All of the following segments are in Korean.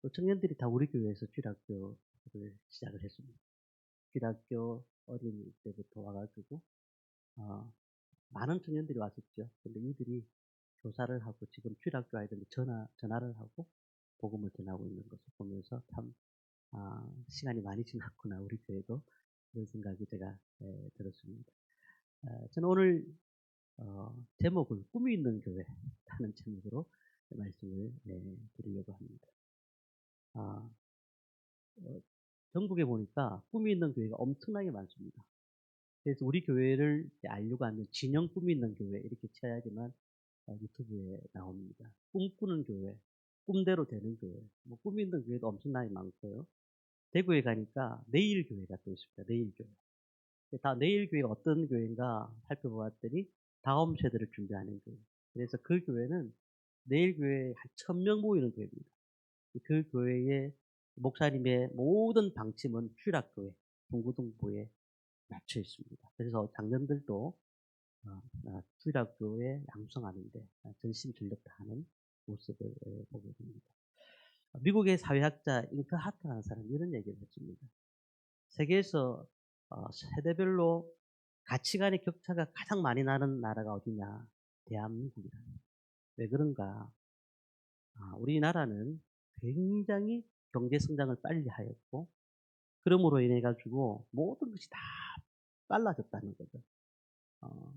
그 청년들이 다 우리 교회에서 주일학교를 시작을 했습니다. 주일학교 어린이 때부터 와 가지고 어 많은 청년들이 왔었죠. 근데 이들이 교사를 하고 지금 주일학교 아이들이 전화를 하고 복음을 전하고 있는 것을 보면서 참 '시간이 많이 지났구나 우리 교회도.' 그런 생각이 제가 들었습니다. 저는 오늘 제목을 꿈이 있는 교회라는 제목으로 말씀을 드리려고 합니다. 아 어 전국에 보니까 꿈이 있는 교회가 엄청나게 많습니다. 그래서 우리 교회를 이제 알려고 하면 진영 꿈이 있는 교회 이렇게 쳐야지만 유튜브에 나옵니다. 꿈꾸는 교회, 꿈대로 되는 교회, 뭐 꿈이 있는 교회도 엄청나게 많고요. 대구에 가니까 내일 교회가 또 있습니다. 내일 교회. 다 내일 교회가 어떤 교회인가 살펴보았더니 다음 세대를 준비하는 교회. 그래서 그 교회는 내일 교회에 한 1,000명 모이는 교회입니다. 그 교회의 목사님의 모든 방침은 휴락교회, 동구동부에 맞춰 있습니다. 그래서 장년들도 휴락교회 양성하는데 전심 전력다하는 모습을 보게 됩니다. 미국의 사회학자 잉크 하트라는 사람이 이런 얘기를 했습니다. 세계에서 세대별로 가치관의 격차가 가장 많이 나는 나라가 어디냐? 대한민국이다. 왜 그런가? 우리나라는 굉장히 경제 성장을 빨리 하였고 그러므로 인해 가지고 모든 것이 다 빨라졌다는 거죠.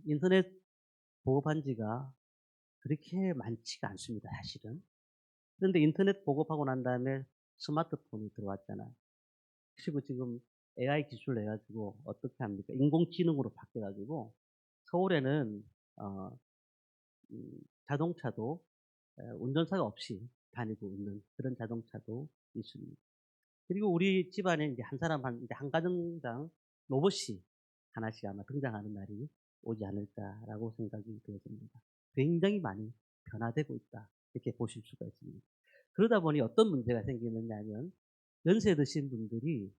인터넷 보급한 지가 그렇게 많지가 않습니다, 사실은. 그런데 인터넷 보급하고 난 다음에 스마트폰이 들어왔잖아요. 그리고 지금 AI 기술 내 가지고 어떻게 합니까? 인공지능으로 바뀌어 가지고 서울에는 어 자동차도 운전사가 없이 다니고 있는 그런 자동차도 있습니다. 그리고 우리 집안에 이제 한 사람 이제 한 가정당 로봇이 하나씩 아마 등장하는 날이 오지 않을까라고 생각이 되어집니다. 굉장히 많이 변화되고 있다. 이렇게 보실 수가 있습니다. 그러다 보니 어떤 문제가 생기느냐 하면 연세 드신 분들이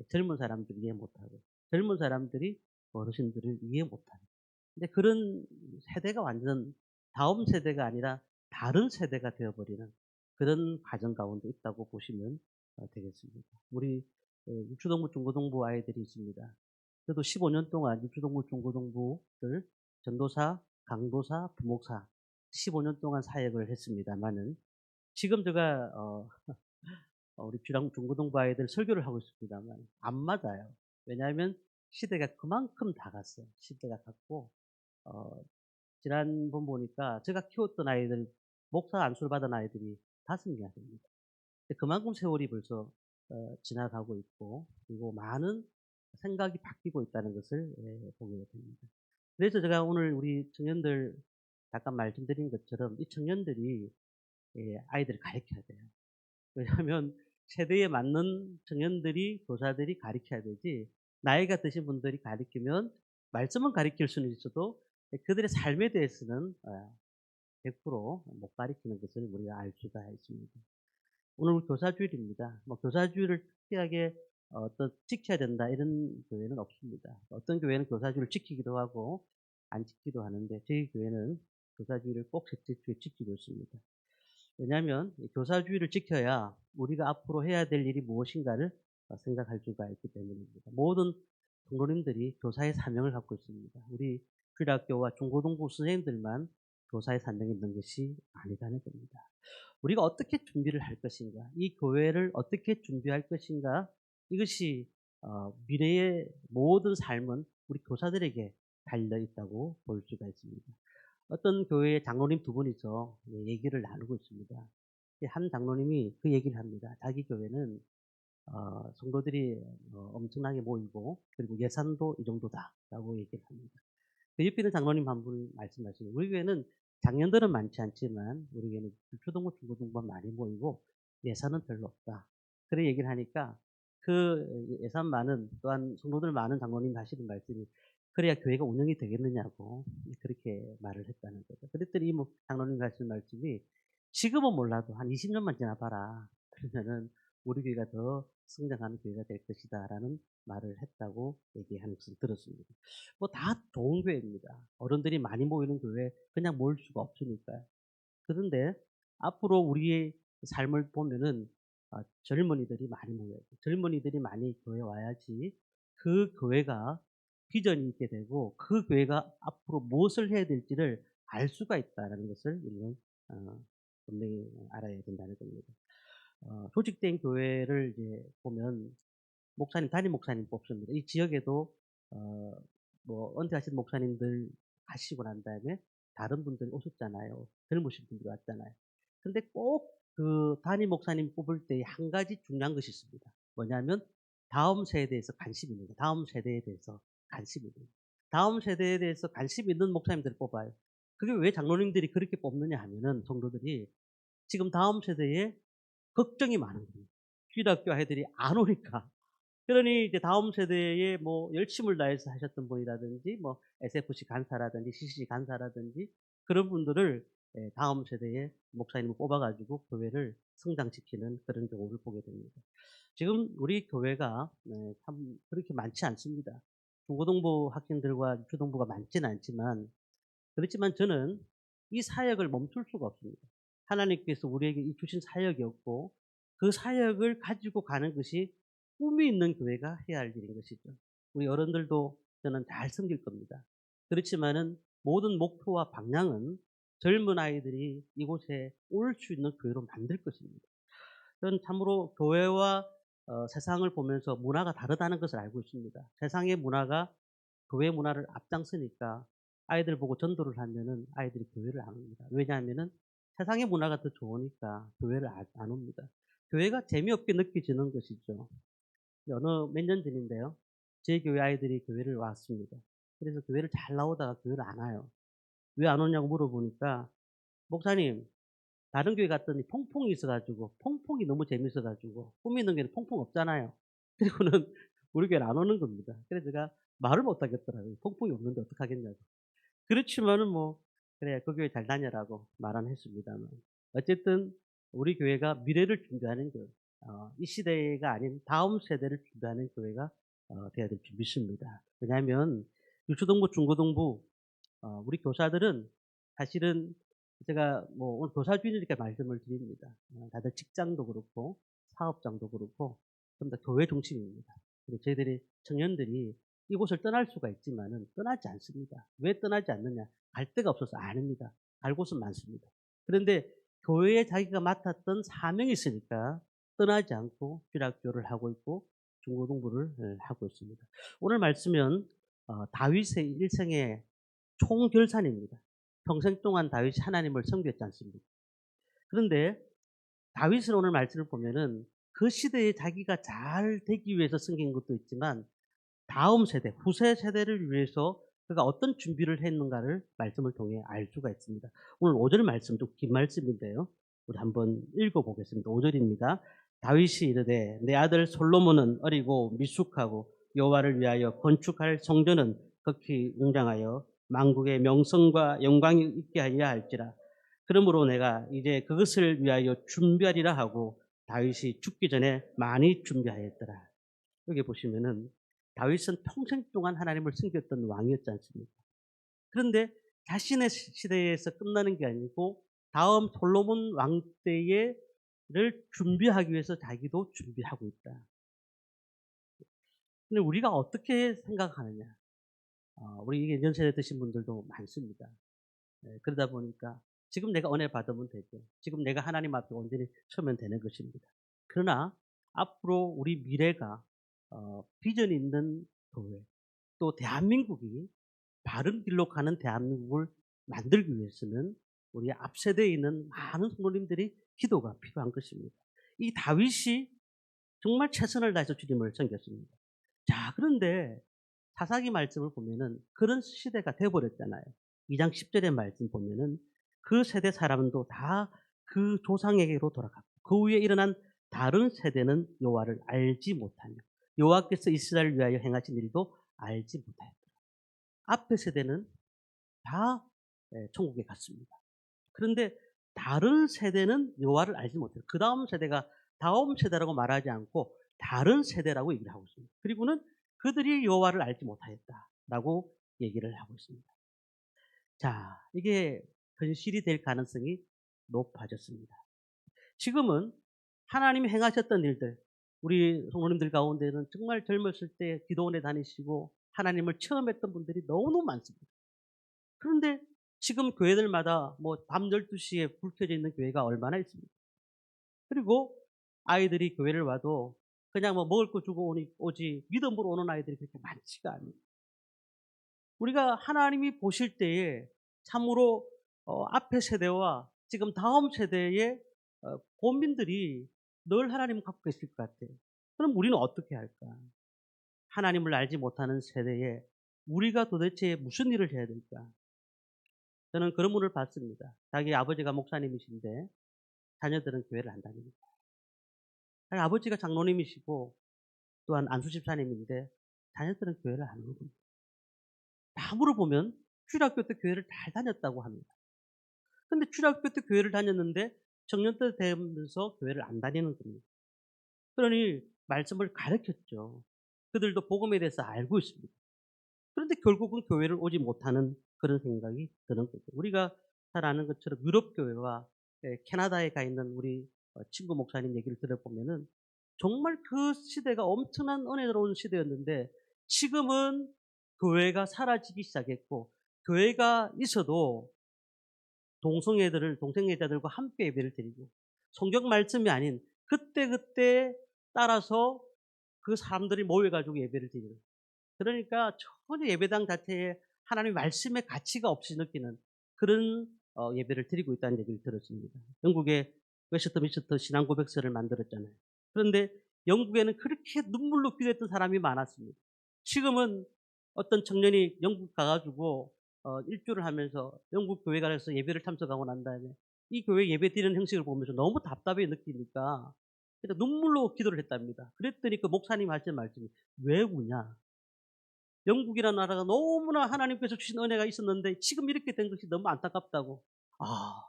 젊은 사람들을 이해 못하고 젊은 사람들이 어르신들을 이해 못하는 근데 그런 세대가 완전 다음 세대가 아니라 다른 세대가 되어버리는 그런 과정 가운데 있다고 보시면 되겠습니다. 우리 유초동부 중고등부 아이들이 있습니다. 저도 15년 동안 유초동부 중고등부를 전도사, 강도사, 부목사 15년 동안 사역을 했습니다마는 지금 제가 우리 중고등부 아이들 설교를 하고 있습니다만 안 맞아요. 왜냐하면 시대가 그만큼 다 갔어요. 시대가 갔고 어 지난번 보니까 제가 키웠던 아이들 목사 안수를 받은 아이들이 5명이나 됩니다. 그만큼 세월이 벌써 지나가고 있고 그리고 많은 생각이 바뀌고 있다는 것을 보게 됩니다. 그래서 제가 오늘 우리 청년들 잠깐 말씀드린 것처럼 이 청년들이 아이들을 가르쳐야 돼요. 왜냐하면 세대에 맞는 청년들이 교사들이 가르쳐야 되지 나이가 드신 분들이 가르치면 말씀은 가르칠 수는 있어도 그들의 삶에 대해서는 100%못 가르치는 것을 우리가 알 수가 있습니다. 오늘 교사주일입니다. 뭐 교사주일을 특별하게 지켜야 된다 이런 교회는 없습니다. 어떤 교회는 교사주일을 지키기도 하고 안 지키기도 하는데 저희 교회는 교사주일을 꼭 셋째 주에 지키고 있습니다. 왜냐하면 교사주의를 지켜야 우리가 앞으로 해야 될 일이 무엇인가를 생각할 수가 있기 때문입니다. 모든 부모님들이 교사의 사명을 갖고 있습니다. 우리 주일학교와 중고등부 선생님들만 교사의 사명이 있는 것이 아니라는 겁니다. 우리가 어떻게 준비를 할 것인가, 이 교회를 어떻게 준비할 것인가, 이것이 미래의 모든 삶은 우리 교사들에게 달려 있다고 볼 수가 있습니다. 어떤 교회의 장로님 두 분이서 얘기를 나누고 있습니다. 한 장로님이 그 얘기를 합니다. 자기 교회는 성도들이 엄청나게 모이고 그리고 예산도 이 정도다라고 얘기를 합니다. 그 옆에 있는 장로님 한 분 말씀하시는 우리 교회는 장년들은 많지 않지만 우리 교회는 초등부, 중고등부만 많이 모이고 예산은 별로 없다. 그런 얘기를 하니까 그 예산 많은 또한 성도들 많은 장로님 하시는 말씀이 그래야 교회가 운영이 되겠느냐고 그렇게 말을 했다는 거죠. 그랬더니 뭐 장로님 하시는 말씀이 지금은 몰라도 한 20년만 지나봐라. 그러면은 우리 교회가 더 성장하는 교회가 될 것이다라는 말을 했다고 얘기하는 것을 들었습니다. 뭐 다 좋은 교회입니다. 어른들이 많이 모이는 교회 그냥 모일 수가 없으니까요. 그런데 앞으로 우리의 삶을 보면은 젊은이들이 많이 모여야 돼. 젊은이들이 많이 교회에 와야지 그 교회가 비전이 있게 되고 그 교회가 앞으로 무엇을 해야 될지를 알 수가 있다라는 것을 우리는 어 분명히 알아야 된다는 겁니다. 조직된 교회를 이제 보면 목사님, 담임 목사님 뽑습니다. 이 지역에도 어 은퇴하신 목사님들 가시고 난 다음에 다른 분들이 오셨잖아요. 젊으신 분들이 왔잖아요. 근데 꼭 그 담임 목사님 뽑을 때 한 가지 중요한 것이 있습니다. 뭐냐면 다음 세대에서 관심이 있는 거, 다음 세대에 대해서 관심이 있는 거. 다음 세대에 대해서 관심 있는 목사님들을 뽑아요. 그게 왜 장로님들이 그렇게 뽑느냐 하면은 성도들이 지금 다음 세대에 걱정이 많은 거예요. 주일학교 아이들이 안 오니까. 그러니 이제 다음 세대에 뭐 열심을 다해서 하셨던 분이라든지 뭐 SFC 간사라든지 CCC 간사라든지 그런 분들을 다음 세대에 목사님을 뽑아 가지고 교회를 성장시키는 그런 경우를 보게 됩니다. 지금 우리 교회가 참 그렇게 많지 않습니다. 중고등부 학생들과 초등부가 많지는 않지만 그렇지만 저는 이 사역을 멈출 수가 없습니다. 하나님께서 우리에게 이 주신 사역이었고 그 사역을 가지고 가는 것이 꿈이 있는 교회가 해야 할 일인 것이죠. 우리 어른들도 저는 잘 섬길 겁니다. 그렇지만은 모든 목표와 방향은 젊은 아이들이 이곳에 올 수 있는 교회로 만들 것입니다. 저는 참으로 교회와 세상을 보면서 문화가 다르다는 것을 알고 있습니다. 세상의 문화가 교회 문화를 앞장서니까 아이들 보고 전도를 하면은 아이들이 교회를 안 옵니다. 왜냐하면은 세상의 문화가 더 좋으니까 교회를 안 옵니다. 교회가 재미없게 느껴지는 것이죠. 어느 몇 년 전인데요. 제 교회 아이들이 교회를 왔습니다. 그래서 교회를 잘 나오다가 교회를 안 와요. 왜 안 오냐고 물어보니까 목사님 다른 교회 갔더니 퐁퐁이 있어 가지고 퐁퐁이 너무 재밌어 가지고 꿈 있는 교회는 퐁퐁 없잖아요. 그리고는 우리 교회를 안 오는 겁니다. 그래서 제가 말을 못 하겠더라고요. 퐁퐁이 없는데 어떡하겠냐고. 그렇지만은 뭐 "그래 그 교회 잘 다녀라."고 말은 했습니다만 어쨌든 우리 교회가 미래를 준비하는 교회, 이 시대가 아닌 다음 세대를 준비하는 교회가 돼야 될 줄 믿습니다. 왜냐하면 유초등부, 중고등부 우리 교사들은 사실은 제가 뭐 오늘 교사주일이니까 말씀을 드립니다. 다들 직장도 그렇고 사업장도 그렇고 전부 다 교회 중심입니다. 근데 저희들이 청년들이 이곳을 떠날 수가 있지만은 떠나지 않습니다. 왜 떠나지 않느냐? 갈 데가 없어서 아닙니다. 갈 곳은 많습니다. 그런데 교회에 자기가 맡았던 사명이 있으니까 떠나지 않고 주일학교를 하고 있고 중고등부를 하고 있습니다. 오늘 말씀은 다윗의 일생의 총결산입니다. 평생 동안 다윗이 하나님을 섬겼지 않습니까? 그런데 다윗은 오늘 말씀을 보면은 그 시대에 자기가 잘 되기 위해서 섬긴 것도 있지만 다음 세대, 후세 세대를 위해서 그가 어떤 준비를 했는가를 말씀을 통해 알 수가 있습니다. 오늘 5절 말씀 좀 긴 말씀인데요. 우리 한번 읽어 보겠습니다. 5절입니다. 다윗이 이르되 내 아들 솔로몬은 어리고 미숙하고 여호와를 위하여 건축할 성전은 극히 웅장하여 만국의 명성과 영광이 있게 하여야 할지라. 그러므로 내가 이제 그것을 위하여 준비하리라 하고 다윗이 죽기 전에 많이 준비하였더라. 여기 보시면은 다윗은 평생 동안 하나님을 섬겼던 왕이었지 않습니까? 그런데 자신의 시대에서 끝나는 게 아니고 다음 솔로몬 왕 때를 준비하기 위해서 자기도 준비하고 있다. 근데 우리가 어떻게 생각하느냐? 우리 연세대 드신 분들도 많습니다. 그러다 보니까 지금 내가 은혜 받으면 되죠. 지금 내가 하나님 앞에 온전히 서면 되는 것입니다. 그러나 앞으로 우리 미래가 비전 있는 교회, 또 대한민국이 바른 길로 가는 대한민국을 만들기 위해서는 우리 앞 세대에 있는 많은 성도님들이 기도가 필요한 것입니다. 이 다윗이 정말 최선을 다해서 주님을 섬겼습니다. 자, 그런데 사사기 말씀을 보면은 그런 시대가 돼버렸잖아요. 2장 10절의 말씀 보면은 그 세대 사람도 다 그 조상에게로 돌아갔고 그 후에 일어난 다른 세대는 여호와를 알지 못하며 여호와께서 이스라엘을 위하여 행하신 일도 알지 못하였더라. 앞의 세대는 다 천국에 갔습니다. 그런데 다른 세대는 여호와를 알지 못해요. 그 다음 세대가 다음 세대라고 말하지 않고 다른 세대라고 얘기를 하고 있습니다. 그리고는 그들이 여호와를 알지 못하였다라고 얘기를 하고 있습니다. 자, 이게 현실이 될 가능성이 높아졌습니다. 지금은 하나님이 행하셨던 일들, 우리 성도님들 가운데는 정말 젊었을 때 기도원에 다니시고 하나님을 체험했던 분들이 너무너무 많습니다. 그런데 지금 교회들마다 뭐 밤 12시에 불 켜져 있는 교회가 얼마나 있습니까? 그리고 아이들이 교회를 와도 그냥 뭐 먹을 거 주고 오지 믿음으로 오는 아이들이 그렇게 많지가 않아요. 우리가 하나님이 보실 때에 참으로 앞의 세대와 지금 다음 세대의 고민들이 늘 하나님을 갖고 계실 것 같아요. 그럼 우리는 어떻게 할까? 하나님을 알지 못하는 세대에 우리가 도대체 무슨 일을 해야 될까? 저는 그런 분을 봤습니다. 자기 아버지가 목사님이신데 자녀들은 교회를 안 다닙니다. 자기 아버지가 장로님이시고 또한 안수집사님인데 자녀들은 교회를 안 오는 겁니다. 다 물어보면 주일학교 때 교회를 잘 다녔다고 합니다. 근데 주일학교 때 교회를 다녔는데 청년 때 되면서 교회를 안 다니는 겁니다. 그러니 말씀을 가르쳤죠. 그들도 복음에 대해서 알고 있습니다. 그런데 결국은 교회를 오지 못하는 그런 생각이 드는 거죠. 우리가 잘 아는 것처럼 유럽 교회와 캐나다에 가 있는 우리 친구 목사님 얘기를 들어보면은 정말 그 시대가 엄청난 은혜로운 시대였는데 지금은 교회가 사라지기 시작했고 교회가 있어도 동성애자들과 함께 예배를 드리고 성경 말씀이 아닌 그때그때 따라서 그 사람들이 모여가지고 예배를 드리는, 그러니까 전혀 예배당 자체에 하나님의 말씀의 가치가 없이 느끼는 그런 예배를 드리고 있다는 얘기를 들었습니다. 영국의 웨스트민스터 신앙 고백서를 만들었잖아요. 그런데 영국에는 그렇게 눈물로 기도했던 사람이 많았습니다. 지금은 어떤 청년이 영국 가가지고 일주를 하면서 영국 교회 가서 예배를 참석하고 난 다음에 이 교회 예배 드리는 형식을 보면서 너무 답답해 느끼니까 그래서 눈물로 기도를 했답니다. 그랬더니 그 목사님 하신 말씀이 왜 우냐? 영국이라는 나라가 너무나 하나님께서 주신 은혜가 있었는데 지금 이렇게 된 것이 너무 안타깝다고.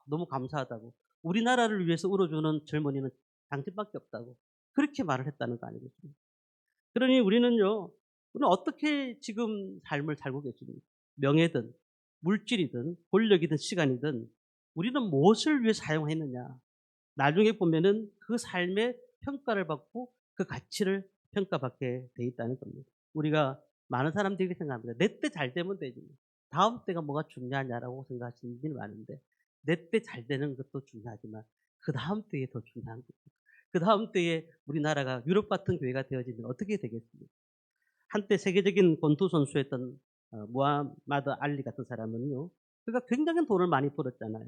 너무 감사하다고. 우리나라를 위해서 울어주는 젊은이는 당신밖에 없다고. 그렇게 말을 했다는 거 아니겠습니까? 그러니 우리는 어떻게 지금 삶을 살고 계십니까? 명예든, 물질이든, 권력이든, 시간이든, 우리는 무엇을 위해 사용했느냐? 나중에 보면은 그 삶의 평가를 받고 그 가치를 평가받게 돼 있다는 겁니다. 우리가 많은 사람들이 이렇게 생각합니다. 내 때 잘 되면 되지. 다음 때가 뭐가 중요하냐라고 생각하시는 분이 많은데 내 때 잘 되는 것도 중요하지만 그 다음 때에 더 중요한 거죠. 그 다음 때에 우리나라가 유럽 같은 교회가 되어지면 어떻게 되겠습니까? 한때 세계적인 권투 선수였던 무하마드 알리 같은 사람은요. 그가 굉장히 돈을 많이 벌었잖아요.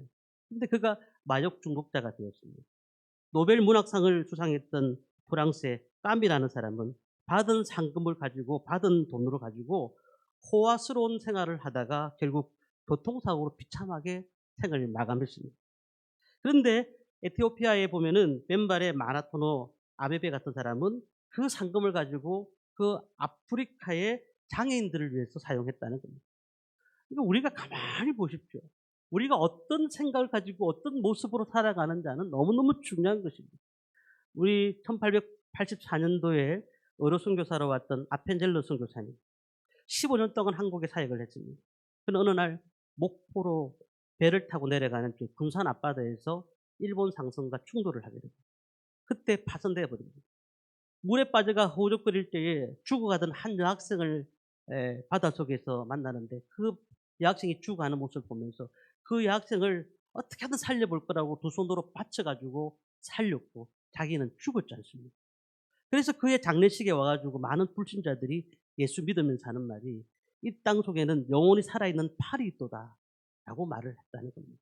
근데 그가 마약 중독자가 되었습니다. 노벨 문학상을 수상했던 프랑스의 까미라는 사람은 받은 상금을 가지고 받은 돈으로 가지고 호화스러운 생활을 하다가 결국 교통사고로 비참하게 생을 마감했습니다. 그런데 에티오피아에 보면은 왼발의 마라토너 아베베 같은 사람은 그 상금을 가지고 그 아프리카의 장애인들을 위해서 사용했다는 겁니다. 그러니까 우리가 가만히 보십시오. 우리가 어떤 생각을 가지고 어떤 모습으로 살아가는지는 너무너무 중요한 것입니다. 우리 1884년도에 의료 선교사로 왔던 아펜젤러 선교사님, 15년 동안 한국에 사역을 했습니다. 그는 어느 날 목포로 배를 타고 내려가는 군산 앞바다에서 일본 상선과 충돌을 하게 됩니다. 그때 파손되어 버립니다. 물에 빠져가 허우적거릴 때에 죽어가던 한 여학생을 바닷속에서 만나는데 그 여학생이 죽어가는 모습을 보면서 그 여학생을 어떻게든 살려볼 거라고 두 손으로 받쳐가지고 살렸고 자기는 죽었지 않습니까? 그래서 그의 장례식에 와가지고 많은 불신자들이 예수 믿으면서 하는 말이 이 땅 속에는 영원히 살아있는 팔이 있도다 라고 말을 했다는 겁니다.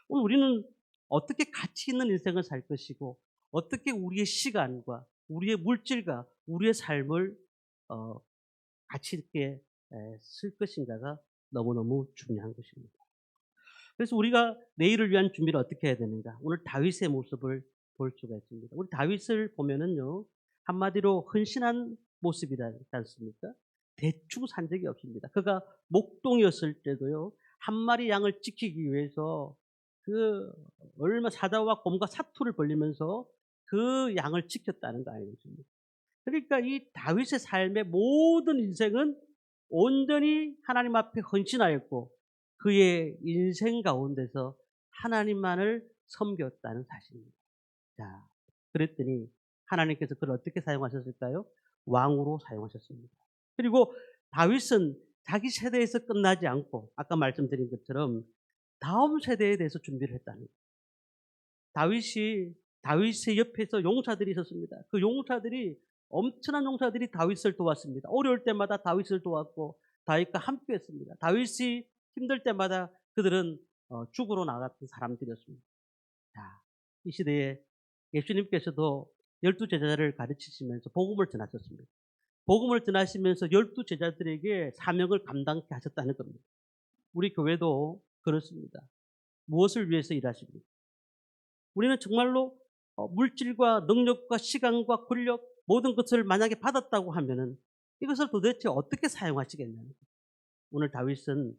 오늘 우리는 어떻게 가치 있는 인생을 살 것이고 어떻게 우리의 시간과 우리의 물질과 우리의 삶을 어, 가치 있게 쓸 것인가가 너무너무 중요한 것입니다. 그래서 우리가 내일을 위한 준비를 어떻게 해야 되는가? 오늘 다윗의 모습을 볼 수가 있습니다. 우리 다윗을 보면은요, 한마디로 헌신한 모습이지 않습니까? 대충 산 적이 없습니다. 그가 목동이었을 때도요, 한 마리 양을 지키기 위해서 그 얼마 사자와 곰과 사투를 벌리면서 그 양을 지켰다는 거 아니겠습니까? 그러니까 이 다윗의 삶의 모든 인생은 온전히 하나님 앞에 헌신하였고 그의 인생 가운데서 하나님만을 섬겼다는 사실입니다. 자, 그랬더니 하나님께서 그를 어떻게 사용하셨을까요? 왕으로 사용하셨습니다. 그리고 다윗은 자기 세대에서 끝나지 않고 아까 말씀드린 것처럼 다음 세대에 대해서 준비를 했다는 거예요. 다윗의 옆에서 용사들이 있었습니다. 그 용사들이 엄청난 용사들이 다윗을 도왔습니다. 어려울 때마다 다윗을 도왔고 다윗과 함께했습니다. 다윗이 힘들 때마다 그들은 죽으러 나갔던 사람들이었습니다. 자, 이 시대에 예수님께서도 12제자를 가르치시면서 복음을 전하셨습니다. 복음을 전하시면서 12제자들에게 사명을 감당케 하셨다는 겁니다. 우리 교회도 그렇습니다. 무엇을 위해서 일하십니까? 우리는 정말로 물질과 능력과 시간과 권력 모든 것을 만약에 받았다고 하면은 이것을 도대체 어떻게 사용하시겠냐는 거예요. 오늘 다윗은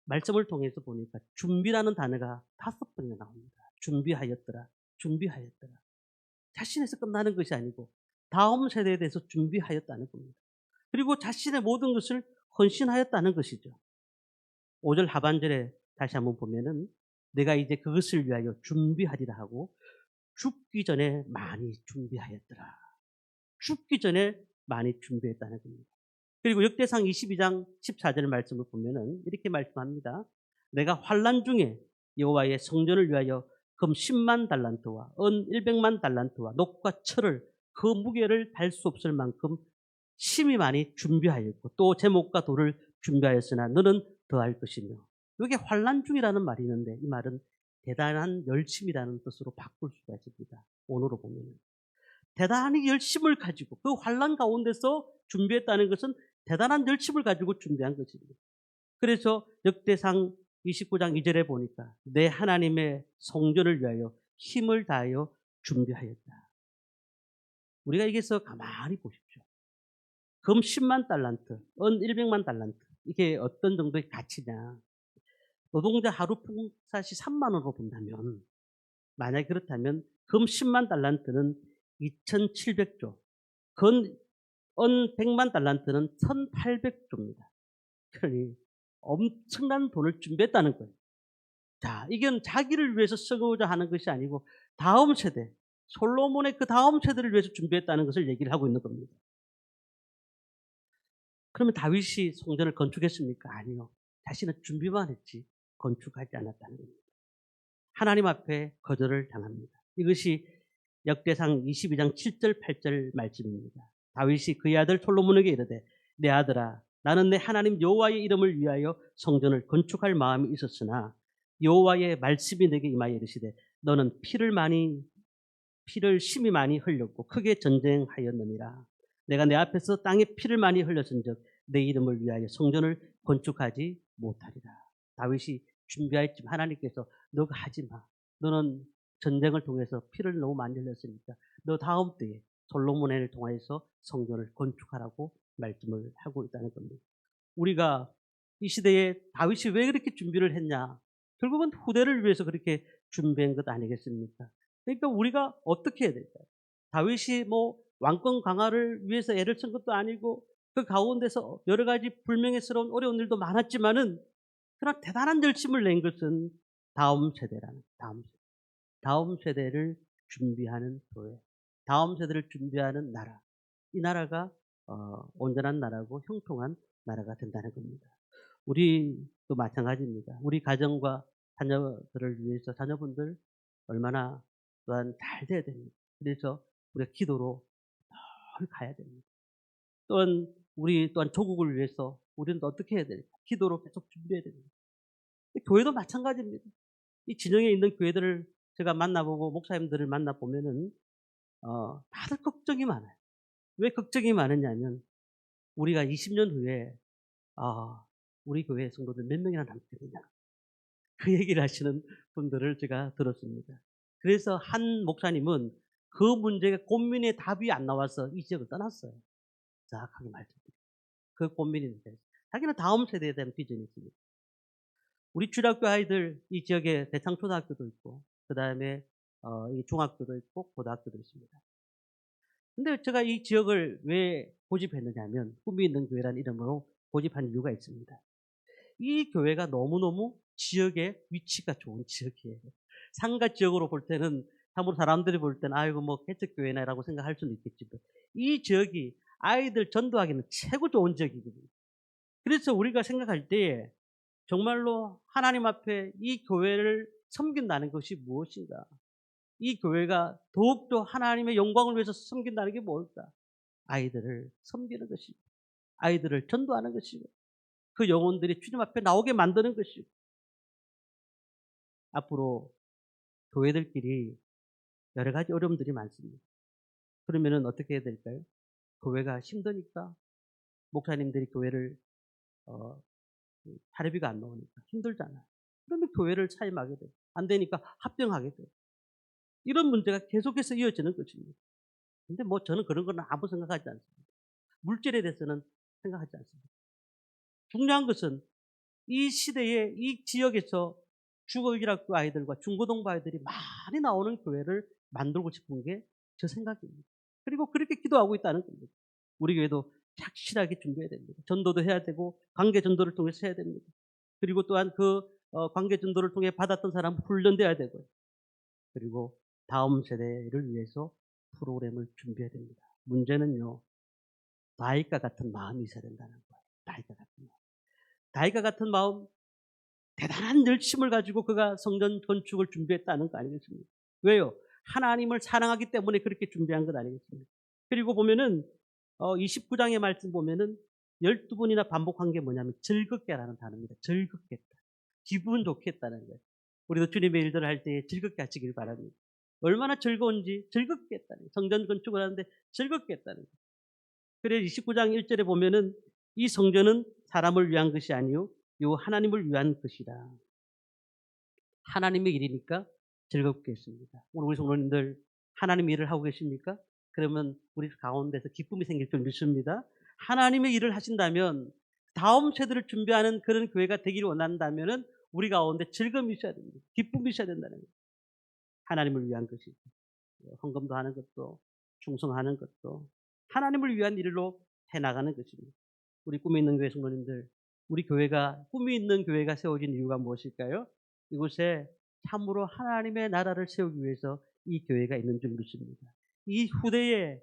말씀을 통해서 보니까 준비라는 단어가 5번이나 나옵니다. 준비하였더라. 준비하였더라. 자신에서 끝나는 것이 아니고 다음 세대에 대해서 준비하였다는 겁니다. 그리고 자신의 모든 것을 헌신하였다는 것이죠. 5절 하반절에 다시 한번 보면은 내가 이제 그것을 위하여 준비하리라 하고 죽기 전에 많이 준비하였더라. 죽기 전에 많이 준비했다는 겁니다. 그리고 역대상 22장 14절 말씀을 보면은 이렇게 말씀합니다. 내가 환난 중에 여호와의 성전을 위하여 금 10만 달란트와 은 100만 달란트와 녹과 철을 그 무게를 달 수 없을 만큼 심히 많이 준비하였고 또 제목과 돌을 준비하였으나 너는 더할 것이며 여기 환난 중이라는 말이 있는데 이 말은 대단한 열심이라는 뜻으로 바꿀 수가 있습니다. 오늘로 보면 대단히 열심을 가지고 그 환난 가운데서 준비했다는 것은 대단한 열심을 가지고 준비한 것입니다. 그래서 역대상 29장 2절에 보니까 내 하나님의 성전을 위하여 힘을 다하여 준비하였다. 우리가 여기서 가만히 보십시오. 금 10만 달란트, 은 100만 달란트. 이게 어떤 정도의 가치냐. 노동자 하루 봉사시 3만 원으로 본다면 만약에 그렇다면 금 10만 달란트는 2,700조, 은 100만 달란트는 1,800조입니다. 그러니 엄청난 돈을 준비했다는 거예요. 자, 이건 자기를 위해서 쓰고자 하는 것이 아니고 다음 세대, 솔로몬의 그 다음 세대를 위해서 준비했다는 것을 얘기를 하고 있는 겁니다. 그러면 다윗이 성전을 건축했습니까? 아니요. 자신은 준비만 했지 건축하지 않았다는 겁니다. 하나님 앞에 거절을 당합니다. 이것이 역대상 22장 7절 8절 말씀입니다. 다윗이 그의 아들 솔로몬에게 이르되 내 아들아 나는 내 하나님 여호와의 이름을 위하여 성전을 건축할 마음이 있었으나 여호와의 말씀이 내게 임하여 이르시되 너는 피를 심히 많이 흘렸고 크게 전쟁하였느니라. 내가 내 앞에서 땅에 피를 많이 흘렸은즉 내 이름을 위하여 성전을 건축하지 못하리라. 다윗이 준비하였지만 하나님께서 너가 하지 마. 너는 전쟁을 통해서 피를 너무 많이 흘렸으니까 너 다음 때에 솔로몬을 통해서 성전을 건축하라고 말씀을 하고 있다는 겁니다. 우리가 이 시대에 다윗이 왜 그렇게 준비를 했냐? 결국은 후대를 위해서 그렇게 준비한 것 아니겠습니까? 그러니까 우리가 어떻게 해야 될까요? 다윗이 뭐 왕권 강화를 위해서 애를 쓴 것도 아니고 그 가운데서 여러 가지 불명예스러운 어려운 일도 많았지만은 그러나 대단한 열심을 낸 것은 다음 세대라는 다음 세대를 준비하는 교회, 다음 세대를 준비하는 나라. 이 나라가 온전한 나라고 형통한 나라가 된다는 겁니다. 우리도 마찬가지입니다. 우리 가정과 자녀들을 위해서 자녀분들 얼마나 또한 잘 돼야 됩니다. 그래서 우리가 기도로 늘 가야 됩니다. 또한 우리 또한 조국을 위해서 우리는 어떻게 해야 될까? 기도로 계속 준비해야 됩니다. 교회도 마찬가지입니다. 이 진영에 있는 교회들을 제가 만나보고 목사님들을 만나보면은 다들 걱정이 많아요. 왜 걱정이 많으냐면 우리가 20년 후에 우리 교회 성도들 몇 명이나 남겠느냐. 그 얘기를 하시는 분들을 제가 들었습니다. 그래서 한 목사님은 그 문제가 고민의 답이 안 나와서 이 지역을 떠났어요. 정확하게 말씀드려요. 그 고민인데 자기는 다음 세대에 대한 비전이 있습니다. 우리 주일학교 아이들 이 지역에 대창초등학교도 있고 그다음에 이 중학교도 있고 고등학교도 있습니다. 근데 제가 이 지역을 왜 고집했느냐면 꿈이 있는 교회라는 이름으로 고집한 이유가 있습니다. 이 교회가 너무너무 지역의 위치가 좋은 지역이에요. 상가 지역으로 볼 때는 참으로 사람들이 볼 때는 '아이고 뭐 개척교회네.'라고 생각할 수는 있겠지만 이 지역이 아이들 전도하기는 최고 좋은 지역이거든요. 그래서 우리가 생각할 때에 정말로 하나님 앞에 이 교회를 섬긴다는 것이 무엇인가? 이 교회가 더욱더 하나님의 영광을 위해서 섬긴다는 게 뭘까? 아이들을 섬기는 것이고, 아이들을 전도하는 것이고, 그 영혼들이 주님 앞에 나오게 만드는 것이고, 앞으로 교회들끼리 여러 가지 어려움들이 많습니다. 그러면은 어떻게 해야 될까요? 교회가 힘드니까 목사님들이 교회를 어, 사례비가 안 나오니까 힘들잖아요. 그러면 교회를 차임하게 돼요. 안 되니까 합병하게 돼요. 이런 문제가 계속해서 이어지는 것입니다. 근데 뭐 저는 그런 거는 아무 생각하지 않습니다. 물질에 대해서는 생각하지 않습니다. 중요한 것은 이 시대에 이 지역에서 중고등학교 아이들과 중고등부 아이들이 많이 나오는 교회를 만들고 싶은 게 저 생각입니다. 그리고 그렇게 기도하고 있다는 겁니다. 우리 교회도 착실하게 준비해야 됩니다. 전도도 해야 되고 관계 전도를 통해서 해야 됩니다. 그리고 또한 그 관계 전도를 통해 받았던 사람 훈련돼야 되고요. 그리고 다음 세대를 위해서 프로그램을 준비해야 됩니다. 문제는요. 다윗과 같은 마음이 있어야 된다는 거예요. 다윗과 같은 마음. 다윗과 같은 마음, 대단한 열심을 가지고 그가 성전 건축을 준비했다는 거 아니겠습니까? 왜요? 하나님을 사랑하기 때문에 그렇게 준비한 것 아니겠습니까? 그리고 보면은 29장의 말씀 보면은 12번이나 반복한 게 뭐냐면 즐겁게라는 단어입니다. 즐겁겠다. 기분 좋겠다는 거예요. 우리도 주님의 일들을 할 때 즐겁게 하시길 바랍니다. 얼마나 즐거운지 즐겁게 했다는 거예요. 성전 건축을 하는데 즐겁게 했다는 거예요. 그래 29장 1절에 보면은 이 성전은 사람을 위한 것이 아니요 요 하나님을 위한 것이라. 하나님의 일이니까 즐겁게 했습니다. 오늘 우리 성도님들 하나님의 일을 하고 계십니까? 그러면 우리 가운데서 기쁨이 생길 줄 믿습니다. 하나님의 일을 하신다면 다음 세대를 준비하는 그런 교회가 되기를 원한다면은 우리 가운데 즐거움이 있어야 됩니다. 기쁨이 있어야 된다는 거예요. 하나님을 위한 것이고 헌금도 하는 것도 충성하는 것도 하나님을 위한 일로 해나가는 것입니다. 우리 꿈이 있는 교회 성도님들, 우리 교회가 꿈이 있는 교회가 세워진 이유가 무엇일까요? 이곳에 참으로 하나님의 나라를 세우기 위해서 이 교회가 있는 줄 믿습니다. 이 후대에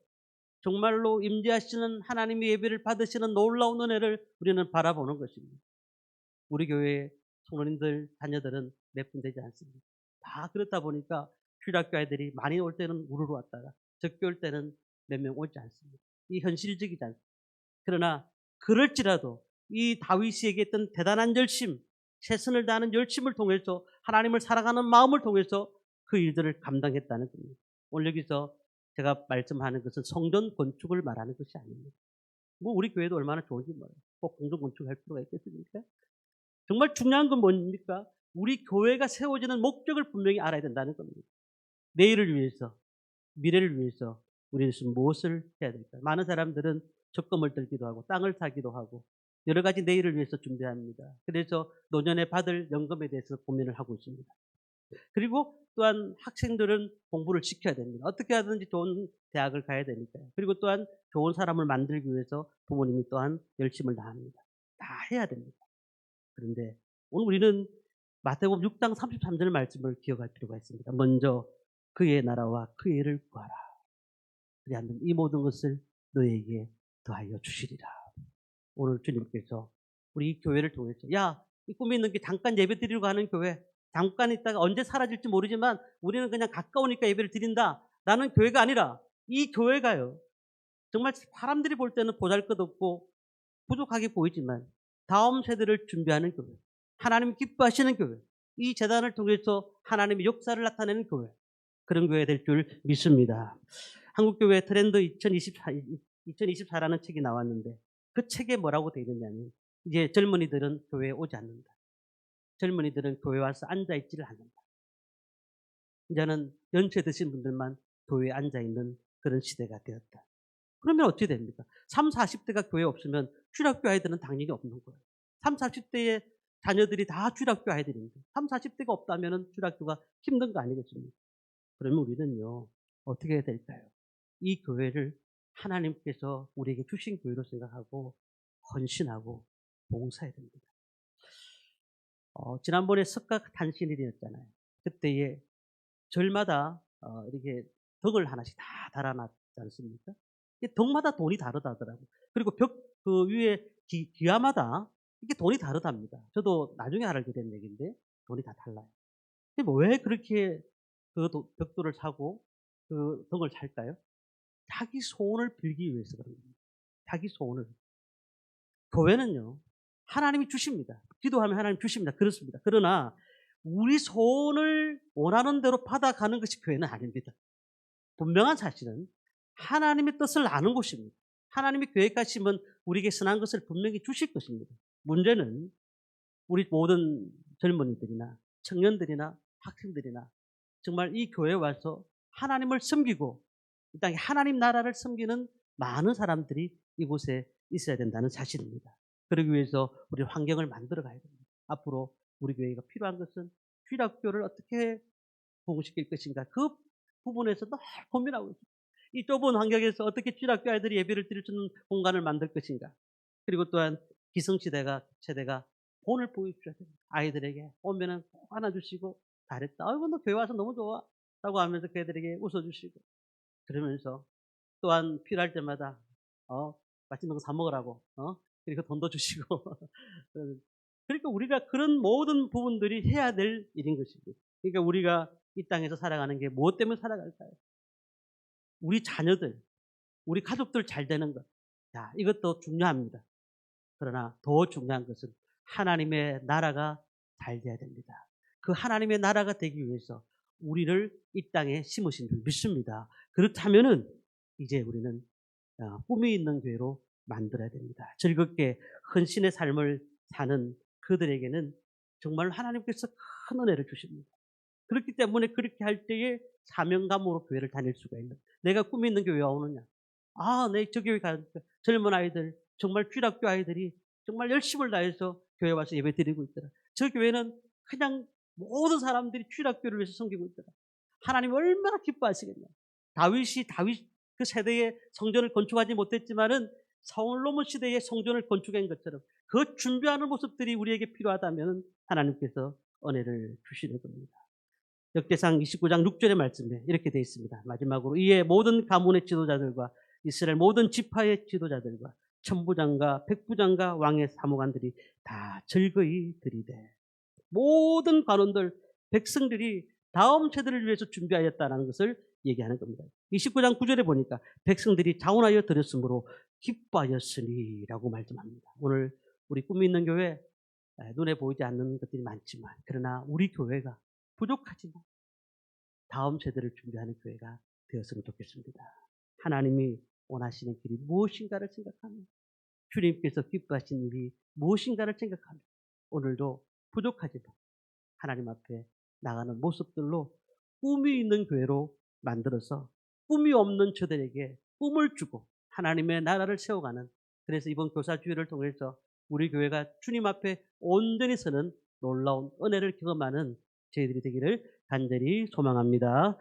정말로 임재하시는 하나님의 예배를 받으시는 놀라운 은혜를 우리는 바라보는 것입니다. 우리 교회 성도님들, 자녀들은 몇 분 되지 않습니다. 다 그렇다 보니까 주일학교 아이들이 많이 올 때는 우르르 왔다가 적게 올 때는 몇 명 오지 않습니다. 이 현실적이지 않습니다. 그러나 그럴지라도 이 다윗이 얘기했던 대단한 열심, 최선을 다하는 열심을 통해서 하나님을 사랑하는 마음을 통해서 그 일들을 감당했다는 겁니다. 오늘 여기서 제가 말씀하는 것은 성전 건축을 말하는 것이 아닙니다. 뭐 우리 교회도 얼마나 좋은지 몰라요. 꼭 성전 건축할 필요가 있겠습니까? 정말 중요한 건 뭡니까? 우리 교회가 세워지는 목적을 분명히 알아야 된다는 겁니다. 내일을 위해서, 미래를 위해서 우리는 무엇을 해야 될까요? 많은 사람들은 적금을 들기도 하고 땅을 사기도 하고 여러 가지 내일을 위해서 준비합니다. 그래서 노년에 받을 연금에 대해서 고민을 하고 있습니다. 그리고 또한 학생들은 공부를 시켜야 됩니다. 어떻게 하든지 좋은 대학을 가야 되니까요. 그리고 또한 좋은 사람을 만들기 위해서 부모님이 또한 열심을 다합니다. 다 해야 됩니다. 그런데 오늘 우리는 마태복음 6장 33절 말씀을 기억할 필요가 있습니다. 먼저 그의 나라와 그의 일을 구하라. 그리하면 이 모든 것을 너에게 더하여 주시리라. 오늘 주님께서 우리 교회를 통해서 이 꿈이 있는 게 잠깐 예배 드리러 가는 교회, 잠깐 있다가 언제 사라질지 모르지만 우리는 그냥 가까우니까 예배를 드린다 라는 교회가 아니라 이 교회가요. 정말 사람들이 볼 때는 보잘것없고 부족하게 보이지만 다음 세대를 준비하는 교회, 하나님 기뻐하시는 교회, 이 재단을 통해서 하나님의 역사를 나타내는 교회, 그런 교회 될 줄 믿습니다. 한국교회 트렌드 2024라는 책이 나왔는데 그 책에 뭐라고 되어 있느냐면 이제 젊은이들은 교회에 오지 않는다. 젊은이들은 교회 와서 앉아있지를 않는다. 이제는 연세 드신 분들만 교회에 앉아있는 그런 시대가 되었다. 그러면 어떻게 됩니까? 30, 40대가 교회에 없으면 주일학교 아이들은 당연히 없는 거예요. 30, 40대의 자녀들이 다 주일학교 아이들인데 30, 40대가 없다면 주일학교가 힘든 거 아니겠습니까? 그러면 우리는요. 어떻게 해야 될까요? 이 교회를 하나님께서 우리에게 주신 교회로 생각하고 헌신하고 봉사해야 됩니다. 지난번에 석가 탄신일이었잖아요. 그때에 절마다 이렇게 덕을 하나씩 다 달아놨지 않습니까? 이 덕마다 돈이 다르다더라고요. 그리고 벽 그 위에 기와마다 이게 돈이 다르답니다. 저도 나중에 알게 된 얘기인데 돈이 다 달라요. 근데 뭐 왜 그렇게 벽돌을 사고 그 덕을 살까요? 자기 소원을 빌기 위해서 그런 겁니다. 자기 소원을. 교회는요, 하나님이 주십니다. 기도하면 하나님 주십니다. 그렇습니다. 그러나 우리 소원을 원하는 대로 받아가는 것이 교회는 아닙니다. 분명한 사실은 하나님의 뜻을 아는 곳입니다. 하나님이 계획하시면 우리에게 선한 것을 분명히 주실 것입니다. 문제는 우리 모든 젊은이들이나 청년들이나 학생들이나 정말 이 교회에 와서 하나님을 섬기고 이 땅에 하나님 나라를 섬기는 많은 사람들이 이곳에 있어야 된다는 사실입니다. 그러기 위해서 우리 환경을 만들어 가야 됩니다. 앞으로 우리 교회가 필요한 것은 주일학교를 어떻게 부흥시킬 것인가, 그 부분에서 늘 고민하고 있습니다. 이 좁은 환경에서 어떻게 주일학교 아이들이 예배를 드릴 수 있는 공간을 만들 것인가. 그리고 또한 기성시대가 세대가 본을 보여주셔야 됩니다. 아이들에게 오면은 꼭 안아주시고 잘했다. 아이고 너 교회 와서 너무 좋아. 라고 하면서 그 애들에게 웃어주시고 그러면서 또한 필요할 때마다 맛있는 거 사 먹으라고 그리고 돈도 주시고 그러니까 우리가 그런 모든 부분들이 해야 될 일인 것입니다. 그러니까 우리가 이 땅에서 살아가는 게 무엇 때문에 살아갈까요? 우리 자녀들, 우리 가족들 잘 되는 것. 자, 이것도 중요합니다. 그러나 더 중요한 것은 하나님의 나라가 잘 돼야 됩니다. 그 하나님의 나라가 되기 위해서 우리를 이 땅에 심으신 줄 믿습니다. 그렇다면은 이제 우리는 꿈이 있는 교회로 만들어야 됩니다. 즐겁게 헌신의 삶을 사는 그들에게는 정말 하나님께서 큰 은혜를 주십니다. 그렇기 때문에 그렇게 할 때에 사명감으로 교회를 다닐 수가 있는. 내가 꿈이 있는 교회 왜 오느냐? 내 저 교회 가 젊은 아이들, 정말 주일학교 아이들이 정말 열심을 다해서 교회 와서 예배 드리고 있더라. 저 교회는 그냥 모든 사람들이 주일학교를 위해서 섬기고 있더라. 하나님 얼마나 기뻐하시겠냐. 다윗 그 세대에 성전을 건축하지 못했지만은 솔로몬 시대에 성전을 건축한 것처럼 그 준비하는 모습들이 우리에게 필요하다면 하나님께서 은혜를 주시는 겁니다. 역대상 29장 6절의 말씀에 이렇게 되어 있습니다. 마지막으로 이에 모든 가문의 지도자들과 이스라엘 모든 지파의 지도자들과 천부장과 백부장과 왕의 사무관들이 다 즐거이 드리되 모든 관원들 백성들이 다음 세대를 위해서 준비하였다는 것을 얘기하는 겁니다. 29장 9절에 보니까 백성들이 자원하여 드렸으므로 기뻐하였으니라고 말씀합니다. 오늘 우리 꿈이 있는 교회 눈에 보이지 않는 것들이 많지만 그러나 우리 교회가 부족하지만 다음 세대를 준비하는 교회가 되었으면 좋겠습니다. 하나님이 원하시는 길이 무엇인가를 생각하며 주님께서 기뻐하신 일이 무엇인가를 생각하며 오늘도 부족하지만 하나님 앞에 나가는 모습들로 꿈이 있는 교회로 만들어서 꿈이 없는 저들에게 꿈을 주고 하나님의 나라를 세워가는, 그래서 이번 교사주일을 통해서 우리 교회가 주님 앞에 온전히 서는 놀라운 은혜를 경험하는 저희들이 되기를 간절히 소망합니다.